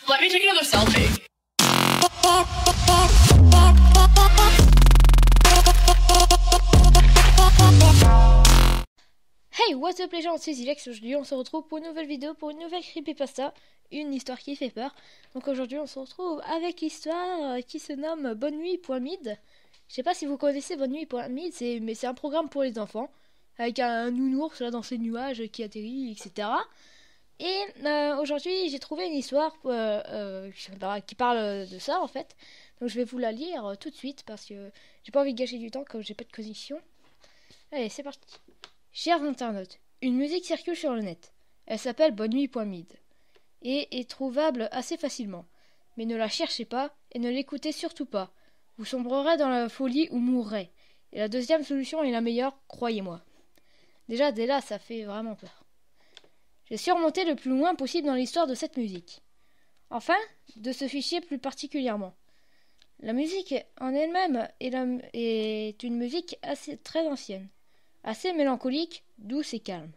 Let me take another selfie. Hey, what's up les gens, c'est Zilex. Aujourd'hui on se retrouve pour une nouvelle vidéo, pour une nouvelle creepypasta, une histoire qui fait peur. Donc aujourd'hui on se retrouve avec l'histoire qui se nomme Bonne Nuit.mid. Je sais pas si vous connaissez Bonne Nuit.mid, mais c'est un programme pour les enfants, avec un nounours là dans ces nuages qui atterrit, etc. Et aujourd'hui j'ai trouvé une histoire qui parle de ça en fait. Donc je vais vous la lire tout de suite parce que j'ai pas envie de gâcher du temps comme j'ai pas de connexion. Allez, c'est parti. Chers internautes, une musique circule sur le net. Elle s'appelle Bonne Nuit.mid et est trouvable assez facilement. Mais ne la cherchez pas et ne l'écoutez surtout pas. Vous sombrerez dans la folie ou mourrez. Et la deuxième solution est la meilleure, croyez-moi. Déjà, dès là, ça fait vraiment peur. J'ai surmonté le plus loin possible dans l'histoire de cette musique. Enfin, de ce fichier plus particulièrement. La musique en elle-même est une musique très ancienne. Assez mélancolique, douce et calme.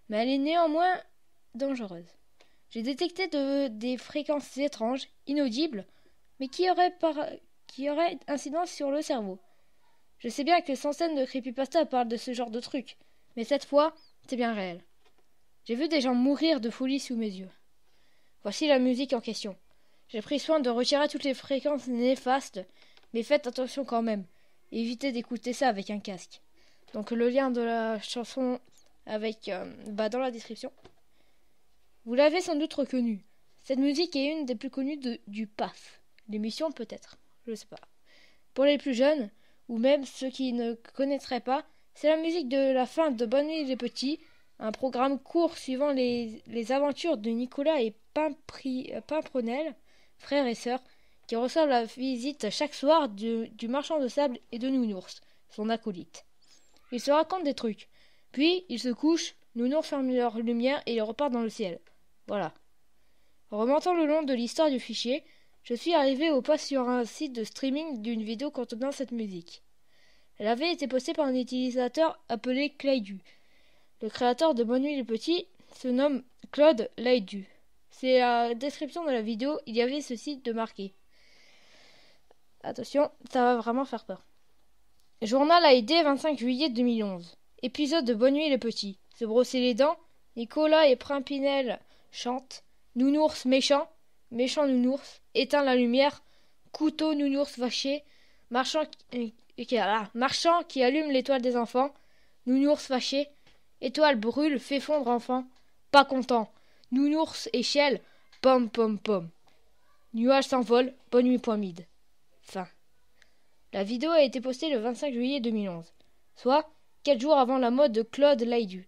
Mais elle est néanmoins dangereuse. J'ai détecté des fréquences étranges, inaudibles, mais qui auraient incidence sur le cerveau. Je sais bien que centaines de creepypasta parlent de ce genre de trucs, mais cette fois, c'est bien réel. J'ai vu des gens mourir de folie sous mes yeux. Voici la musique en question. J'ai pris soin de retirer toutes les fréquences néfastes, mais faites attention quand même. Évitez d'écouter ça avec un casque. Donc le lien de la chanson dans la description. Vous l'avez sans doute reconnu. Cette musique est une des plus connues du PAF. L'émission peut-être, je sais pas. Pour les plus jeunes, ou même ceux qui ne connaîtraient pas, c'est la musique de la fin de Bonne Nuit les Petits, un programme court suivant les aventures de Nicolas et Pimprenel, frères et sœurs, qui reçoivent la visite chaque soir du marchand de sable et de Nounours, son acolyte. Ils se racontent des trucs. Puis, ils se couchent, Nounours ferme leur lumière et ils repartent dans le ciel. Voilà. En remontant le long de l'histoire du fichier, je suis arrivé au pas sur un site de streaming d'une vidéo contenant cette musique. Elle avait été postée par un utilisateur appelé Claydu. Le créateur de Bonne Nuit les Petits se nomme Claude Laydu. C'est la description de la vidéo, il y avait ceci de marqué. Attention, ça va vraiment faire peur. Journal AID 25 juillet 2011. Épisode de Bonne Nuit les Petits. Se brosser les dents. Nicolas et Pimpinel chantent. Nounours méchant. Méchant nounours. Éteint la lumière. Couteau nounours vaché. Marchand qui allume l'étoile des enfants. Nounours fâché. Étoile brûle, fait fondre enfant. Pas content. Nounours échelle. Pom pom pom. Nuage s'envole. Bonne Nuit.mid. Fin. La vidéo a été postée le 25 juillet 2011, soit 4 jours avant la mode de Claude Laydu.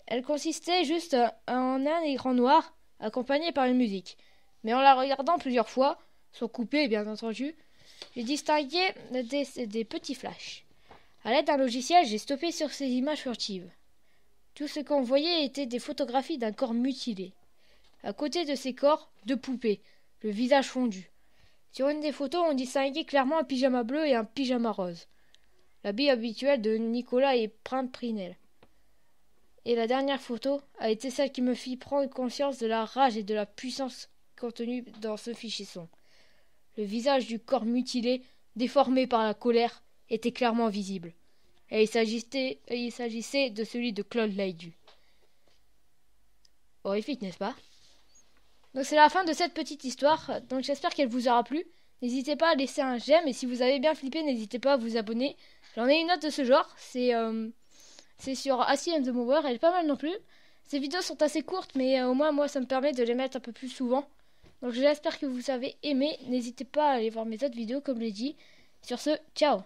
Elle consistait juste en un écran noir accompagné par une musique. Mais en la regardant plusieurs fois, sans couper bien entendu, j'ai distingué des petits flashs. À l'aide d'un logiciel, j'ai stoppé sur ces images furtives. Tout ce qu'on voyait était des photographies d'un corps mutilé. À côté de ces corps, 2 poupées, le visage fondu. Sur une des photos, on distinguait clairement un pyjama bleu et un pyjama rose. L'habit habituel de Nicolas et Pimprenel. Et la dernière photo a été celle qui me fit prendre conscience de la rage et de la puissance contenue dans ce fichier son. Le visage du corps mutilé, déformé par la colère, était clairement visible. Et il s'agissait de celui de Claude Laydu. Horrifique, n'est-ce pas ? Donc c'est la fin de cette petite histoire, donc j'espère qu'elle vous aura plu. N'hésitez pas à laisser un j'aime et si vous avez bien flippé, n'hésitez pas à vous abonner. J'en ai une autre de ce genre, c'est sur Assis and the Mover, elle est pas mal non plus. Ces vidéos sont assez courtes mais au moins moi ça me permet de les mettre un peu plus souvent. Donc j'espère que vous avez aimé, n'hésitez pas à aller voir mes autres vidéos comme je l'ai dit. Sur ce, ciao.